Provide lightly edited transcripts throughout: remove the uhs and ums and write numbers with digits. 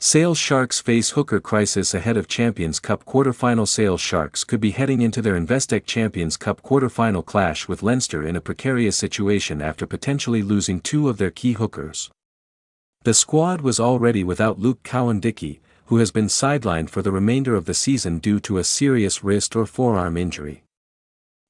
Sale Sharks face hooker crisis ahead of Champions Cup quarter-final. Sale Sharks could be heading into their Investec Champions Cup quarter-final clash with Leinster in a precarious situation after potentially losing two of their key hookers. The squad was already without Luke Cowan-Dickie, who has been sidelined for the remainder of the season due to a serious wrist or forearm injury.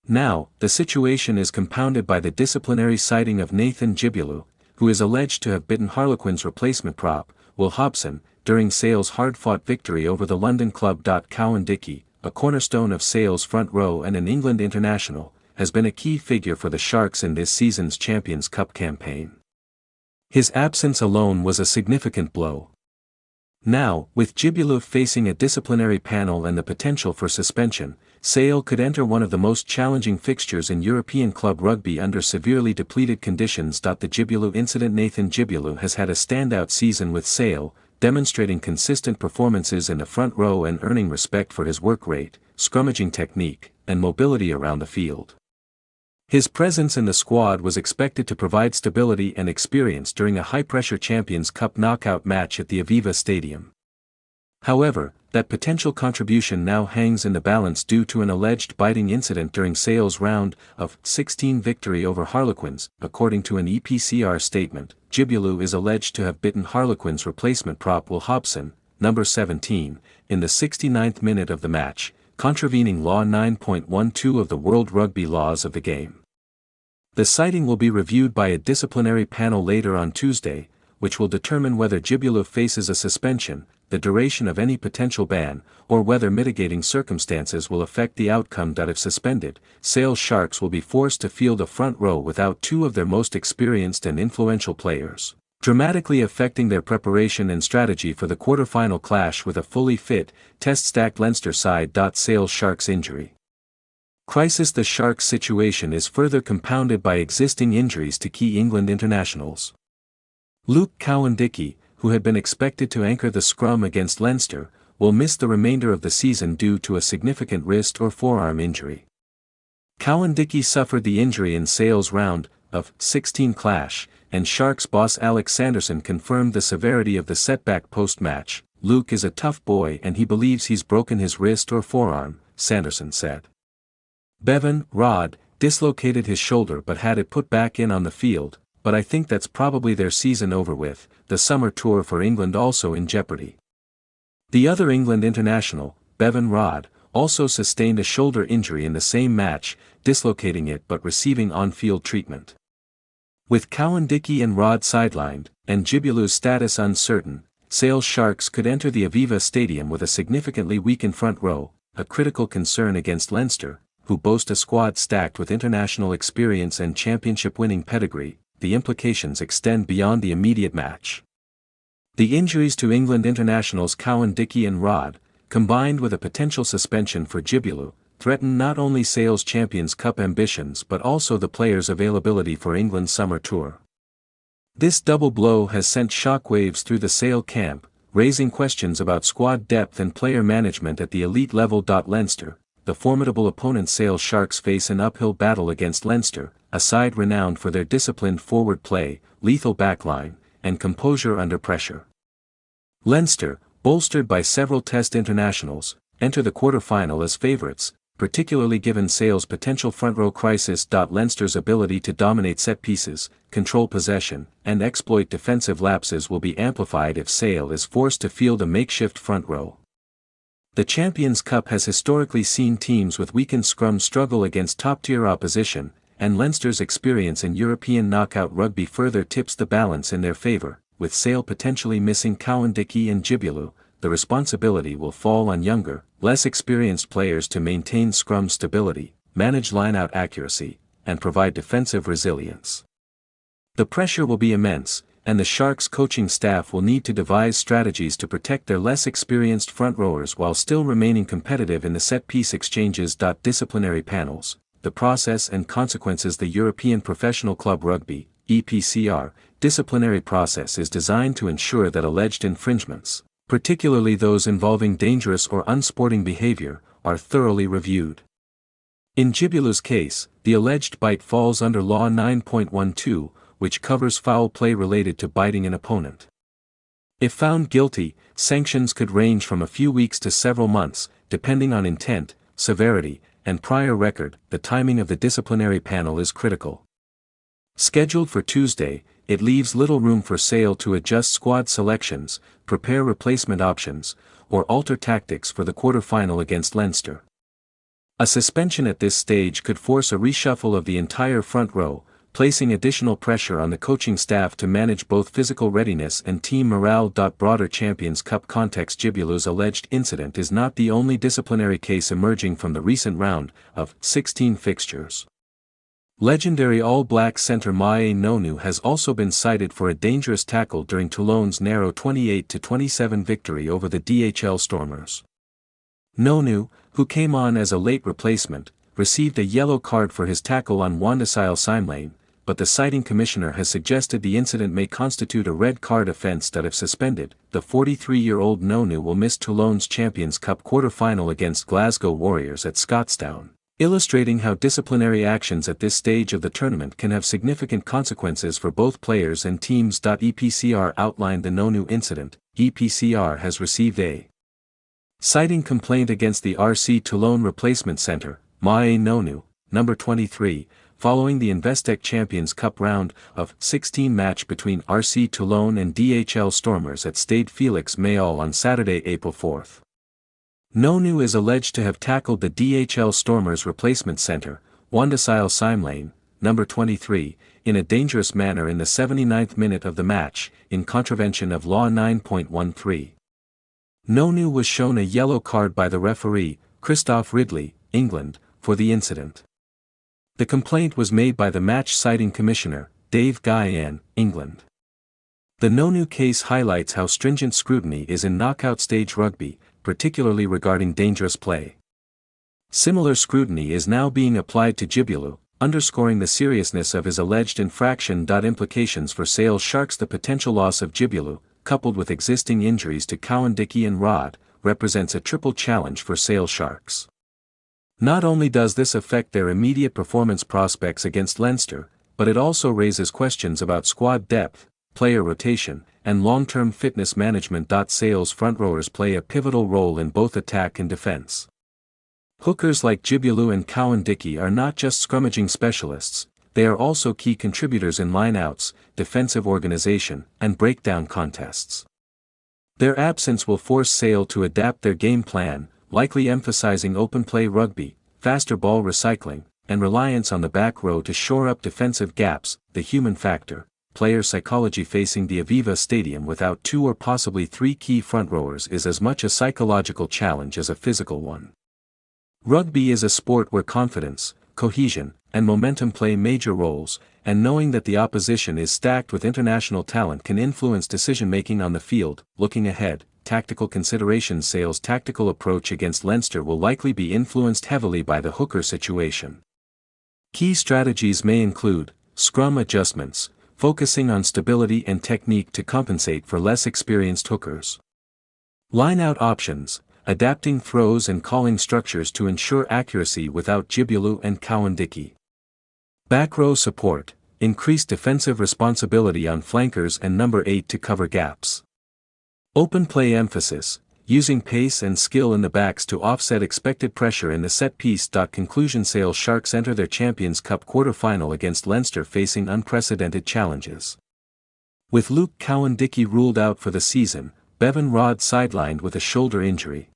Now, the situation is compounded by the disciplinary citing of Nathan Jibulu, who is alleged to have bitten Harlequins replacement prop, Will Hobson, during Sale's hard-fought victory over the London club. Cowan-Dickie, a cornerstone of Sale's front row and an England international, has been a key figure for the Sharks in this season's Champions Cup campaign. His absence alone was a significant blow. Now, with Jibulu facing a disciplinary panel and the potential for suspension, Sale could enter one of the most challenging fixtures in European club rugby under severely depleted conditions. The Jibulu incident. Nathan Jibulu has had a standout season with Sale, demonstrating consistent performances in the front row and earning respect for his work rate, scrummaging technique, and mobility around the field. His presence in the squad was expected to provide stability and experience during a high-pressure Champions Cup knockout match at the Aviva Stadium. However, that potential contribution now hangs in the balance due to an alleged biting incident during Sale's round of 16 victory over Harlequins. According to an EPCR statement, Jibulu is alleged to have bitten Harlequins replacement prop Will Hobson, number 17, in the 69th minute of the match, contravening Law 9.12 of the World Rugby laws of the game. The citing will be reviewed by a disciplinary panel later on Tuesday, which will determine whether Jibulu faces a suspension, the duration of any potential ban, or whether mitigating circumstances will affect the outcome. If suspended, Sale Sharks will be forced to field a front row without two of their most experienced and influential players, dramatically affecting their preparation and strategy for the quarter-final clash with a fully fit, test-stacked Leinster side. Sale Sharks injury crisis. The Sharks' situation is further compounded by existing injuries to key England internationals. Luke Cowan-Dickie, who had been expected to anchor the scrum against Leinster, will miss the remainder of the season due to a significant wrist or forearm injury. Cowan-Dickie suffered the injury in Sale's round of 16 clash, and Sharks boss Alex Sanderson confirmed the severity of the setback post-match. "Luke is a tough boy and he believes he's broken his wrist or forearm," Sanderson said. Bevan Rodd dislocated his shoulder but had it put back in on the field, but I think that's probably their season over with. The summer tour for England also in jeopardy. The other England international, Bevan Rodd, also sustained a shoulder injury in the same match, dislocating it but receiving on-field treatment. With Cowan-Dickie and Rodd sidelined, and Jibulu's status uncertain, Sale Sharks could enter the Aviva Stadium with a significantly weakened front row, a critical concern against Leinster, who boast a squad stacked with international experience and championship-winning pedigree. The implications extend beyond the immediate match. The injuries to England internationals Cowan-Dickie and Rodd, combined with a potential suspension for Jibulu, threaten not only Sale's Champions Cup ambitions but also the players' availability for England's summer tour. This double blow has sent shockwaves through the Sale camp, raising questions about squad depth and player management at the elite level. Leinster, the formidable opponent. Sale Sharks face an uphill battle against Leinster, a side renowned for their disciplined forward play, lethal backline, and composure under pressure. Leinster, bolstered by several Test internationals, enter the quarter-final as favourites, particularly given Sale's potential front-row crisis. Leinster's ability to dominate set pieces, control possession, and exploit defensive lapses will be amplified if Sale is forced to field a makeshift front row. The Champions Cup has historically seen teams with weakened scrum struggle against top-tier opposition, and Leinster's experience in European knockout rugby further tips the balance in their favour. With Sale potentially missing Cowan-Dickie and Jibulu, the responsibility will fall on younger, less experienced players to maintain scrum stability, manage line-out accuracy, and provide defensive resilience. The pressure will be immense, and the Sharks coaching staff will need to devise strategies to protect their less experienced front rowers while still remaining competitive in the set-piece exchanges. Disciplinary panels, the process and consequences. The European Professional Club Rugby, EPCR, disciplinary process is designed to ensure that alleged infringements, particularly those involving dangerous or unsporting behavior, are thoroughly reviewed. In Jibulu's case, the alleged bite falls under Law 9.12, which covers foul play related to biting an opponent. If found guilty, sanctions could range from a few weeks to several months, depending on intent, severity, and prior record. The timing of the disciplinary panel is critical. Scheduled for Tuesday, it leaves little room for Sale to adjust squad selections, prepare replacement options, or alter tactics for the quarter-final against Leinster. A suspension at this stage could force a reshuffle of the entire front row, placing additional pressure on the coaching staff to manage both physical readiness and team morale. Broader Champions Cup context. Jibulu's alleged incident is not the only disciplinary case emerging from the recent round of 16 fixtures. Legendary All Black centre Mae Nonu has also been cited for a dangerous tackle during Toulon's narrow 28-27 victory over the DHL Stormers. Nonu, who came on as a late replacement, received a yellow card for his tackle on Wandasile Simlane, but the citing commissioner has suggested the incident may constitute a red card offence. If suspended, the 43-year-old Nonu will miss Toulon's Champions Cup quarter-final against Glasgow Warriors at Scottstown, illustrating how disciplinary actions at this stage of the tournament can have significant consequences for both players and teams. EPCR outlined the Nonu incident. EPCR has received a citing complaint against the RC Toulon replacement centre, Mae Nonu, number 23, following the Investec Champions Cup round of 16 match between RC Toulon and DHL Stormers at Stade Félix Mayol on Saturday, April 4. Nonu is alleged to have tackled the DHL Stormers replacement centre, Wandasile Simlane, number 23, in a dangerous manner in the 79th minute of the match, in contravention of Law 9.13. Nonu was shown a yellow card by the referee, Christoph Ridley, England, for the incident. The complaint was made by the match citing commissioner, Dave Guyan, England. The Nonu case highlights how stringent scrutiny is in knockout stage rugby, particularly regarding dangerous play. Similar scrutiny is now being applied to Jibulu, underscoring the seriousness of his alleged infraction. Implications for Sale Sharks. The potential loss of Jibulu, coupled with existing injuries to Cowan-Dickie and Rodd, represents a triple challenge for Sale Sharks. Not only does this affect their immediate performance prospects against Leinster, but it also raises questions about squad depth, player rotation, and long-term fitness management. Sale's front rowers play a pivotal role in both attack and defence. Hookers like Jibulu and Cowan-Dickie are not just scrummaging specialists, they are also key contributors in line-outs, defensive organisation, and breakdown contests. Their absence will force Sale to adapt their game plan, likely emphasising open play rugby, faster ball recycling, and reliance on the back row to shore up defensive gaps. The human factor. Player psychology. Facing the Aviva Stadium without 2 or possibly 3 key front rowers is as much a psychological challenge as a physical one. Rugby is a sport where confidence, cohesion, and momentum play major roles, and knowing that the opposition is stacked with international talent can influence decision-making on the field. Looking ahead, tactical considerations. Sale's tactical approach against Leinster will likely be influenced heavily by the hooker situation. Key strategies may include scrum adjustments, focusing on stability and technique to compensate for less experienced hookers. Line-out options, adapting throws and calling structures to ensure accuracy without Jibulu and Cowan-Dickie. Back row support, increased defensive responsibility on flankers and number 8 to cover gaps. Open play emphasis, using pace and skill in the backs to offset expected pressure in the set piece. Conclusion. Sale Sharks enter their Champions Cup quarter-final against Leinster facing unprecedented challenges. With Luke Cowan-Dickie ruled out for the season, Bevan Rodd sidelined with a shoulder injury.